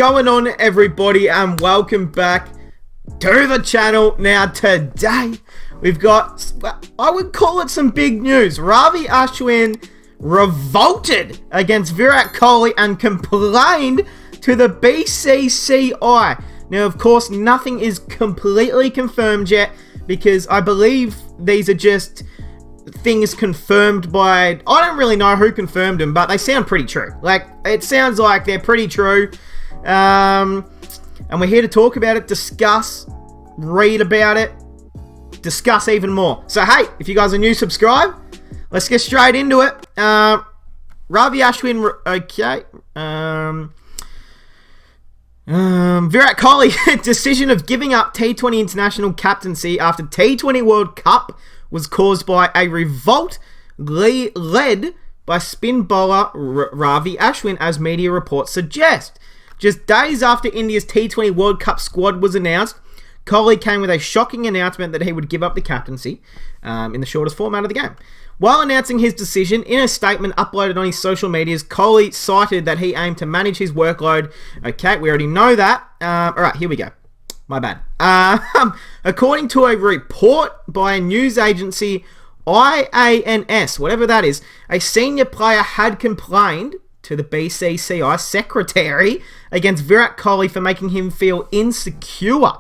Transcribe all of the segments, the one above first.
going on, everybody, and welcome back to the channel. Now, today, we've got, I would call it some big news. Ravi Ashwin revolted against Virat Kohli and complained to the BCCI. Now, of course, nothing is completely confirmed yet, because I believe these are just things confirmed by, I don't really know who confirmed them, but they sound pretty true. Like, it sounds like they're pretty true. And we're here to talk about it, discuss, read about it, discuss even more. So, hey, if you guys are new, subscribe. Let's get straight into it. Ravi Ashwin, okay. Virat Kohli, decision of giving up T20 international captaincy after T20 World Cup was caused by a revolt led by spin bowler Ravi Ashwin, as media reports suggest. Just days after India's T20 World Cup squad was announced, Kohli came with a shocking announcement that he would give up the captaincy in the shortest format of the game. While announcing his decision, in a statement uploaded on his social medias, Kohli cited that he aimed to manage his workload. Okay, we already know that. Alright, here we go. My bad. According to a report by a news agency, IANS, whatever that is, a senior player had complained to the BCCI secretary against Virat Kohli for making him feel insecure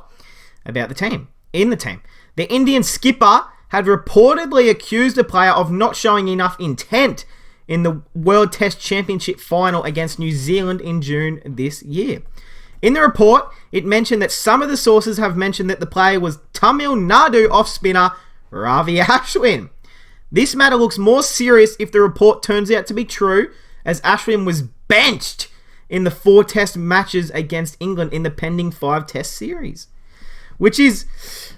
about the team. The Indian skipper had reportedly accused the player of not showing enough intent in the World Test Championship final against New Zealand in June this year. In the report, it mentioned that some of the sources have mentioned that the player was Tamil Nadu off-spinner Ravi Ashwin. This matter looks more serious if the report turns out to be true, as Ashwin was benched in the 4 test matches against England in the pending 5 test series. Which is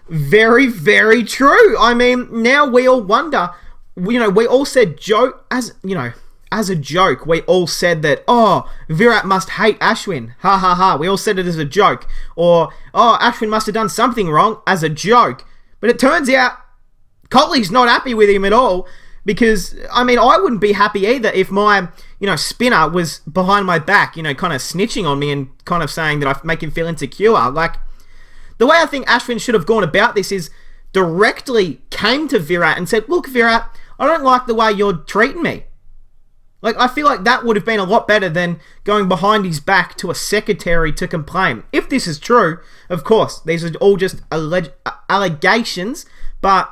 very, very true. I mean, now we all wonder, we all said as a joke, we all said that, oh, Virat must hate Ashwin. Ha ha ha. We all said it as a joke. Or, oh, Ashwin must have done something wrong as a joke. But it turns out Kohli's not happy with him at all. Because, I mean, I wouldn't be happy either if my, spinner was behind my back, kind of snitching on me and kind of saying that I make him feel insecure. Like, the way I think Ashwin should have gone about this is directly came to Virat and said, look, Virat, I don't like the way you're treating me. Like, I feel like that would have been a lot better than going behind his back to a secretary to complain. If this is true, of course, these are all just allegations. But,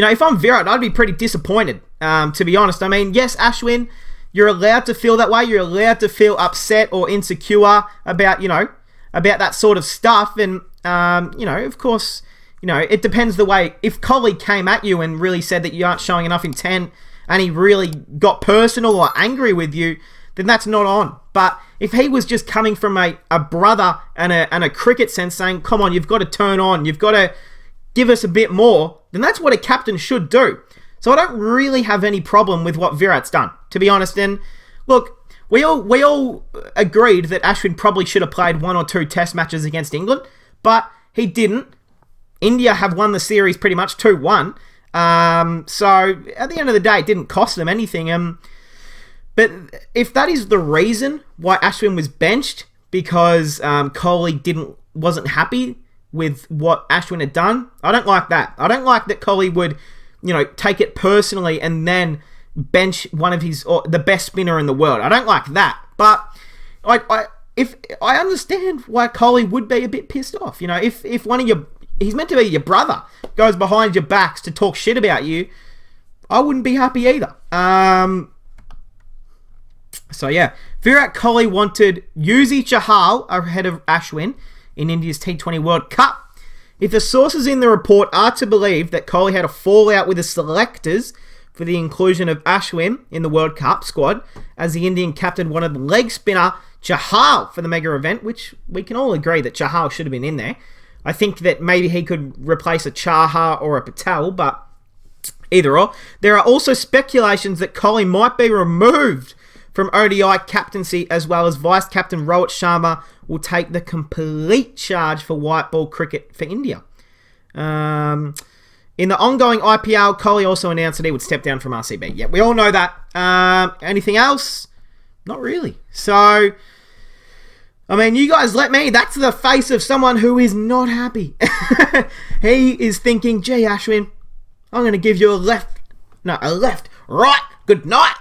if I'm Virat, I'd be pretty disappointed, to be honest. I mean, yes, Ashwin, you're allowed to feel that way. You're allowed to feel upset or insecure about, about that sort of stuff. And, of course, it depends the way. If Kohli came at you and really said that you aren't showing enough intent, and he really got personal or angry with you, then that's not on. But if he was just coming from a brother and a cricket sense saying, come on, you've got to turn on, you've got to give us a bit more, then that's what a captain should do. So I don't really have any problem with what Virat's done, to be honest. And look, we all agreed that Ashwin probably should have played 1 or 2 test matches against England, but he didn't. India have won the series pretty much 2-1. So at the end of the day, it didn't cost them anything. But if that is the reason why Ashwin was benched, because Kohli wasn't happy with what Ashwin had done, I don't like that. I don't like that Kohli would, take it personally and then bench one of the best spinner in the world. I don't like that. But I understand why Kohli would be a bit pissed off. If one of he's meant to be your brother, goes behind your backs to talk shit about you, I wouldn't be happy either. So yeah, Virat Kohli wanted Yuzi Chahal ahead of Ashwin in India's T20 World Cup. If the sources in the report are to believe that Kohli had a fallout with the selectors for the inclusion of Ashwin in the World Cup squad, as the Indian captain wanted leg spinner Chahal for the mega event, which we can all agree that Chahal should have been in there. I think that maybe he could replace a Chahar or a Patel, but either or. There are also speculations that Kohli might be removed from ODI captaincy, as well as vice-captain Rohit Sharma will take the complete charge for white ball cricket for India. In the ongoing IPL, Kohli also announced that he would step down from RCB. Yeah, we all know that. Anything else? Not really. So, I mean, you guys let me. That's the face of someone who is not happy. He is thinking, gee, Ashwin, I'm going to give you a left, right, good night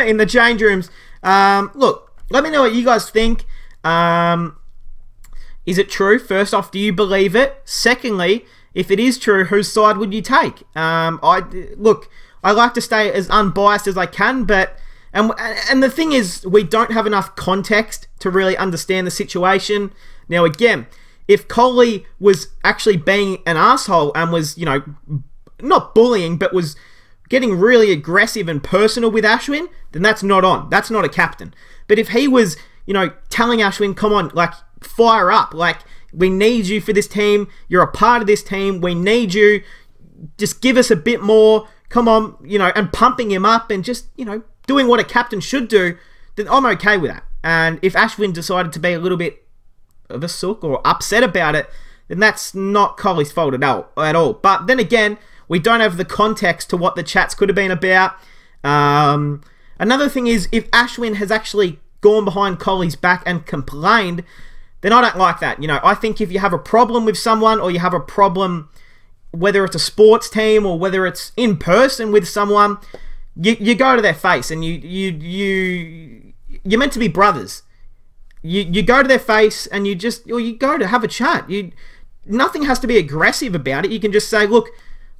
in the change rooms. Look, let me know what you guys think. Is it true? First off, do you believe it? Secondly, if it is true, whose side would you take? I like to stay as unbiased as I can, but and the thing is, we don't have enough context to really understand the situation. Now, again, if Kohli was actually being an asshole and was, not bullying, but was getting really aggressive and personal with Ashwin, then that's not on. That's not a captain. But if he was, telling Ashwin, come on, fire up, we need you for this team, you're a part of this team, we need you, just give us a bit more, come on, and pumping him up and just, doing what a captain should do, then I'm okay with that. And if Ashwin decided to be a little bit of a sook or upset about it, then that's not Kohli's fault at all. But then again, we don't have the context to what the chats could have been about. Another thing is, if Ashwin has actually gone behind Kohli's back and complained, then I don't like that. I think if you have a problem with someone, or you have a problem, whether it's a sports team or whether it's in person with someone, you go to their face and you're meant to be brothers. You go to their face and you go to have a chat. Nothing has to be aggressive about it. You can just say, look,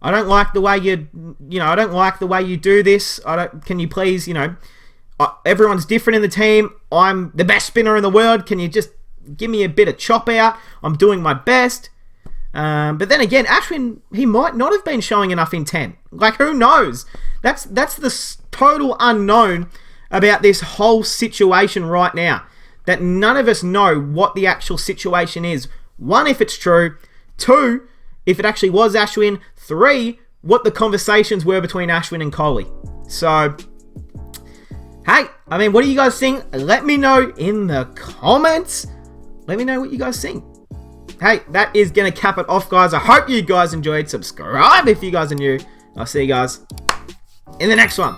I don't like the way I don't like the way you do this. Can you please, everyone's different in the team. I'm the best spinner in the world. Can you just give me a bit of chop out? I'm doing my best. But then again, Ashwin, he might not have been showing enough intent. Who knows? That's the total unknown about this whole situation right now. That none of us know what the actual situation is. 1, if it's true. 2, if it actually was Ashwin. 3, what the conversations were between Ashwin and Kohli. So, hey, what do you guys think? Let me know in the comments. Let me know what you guys think. Hey, that is going to cap it off, guys. I hope you guys enjoyed. Subscribe if you guys are new. I'll see you guys in the next one.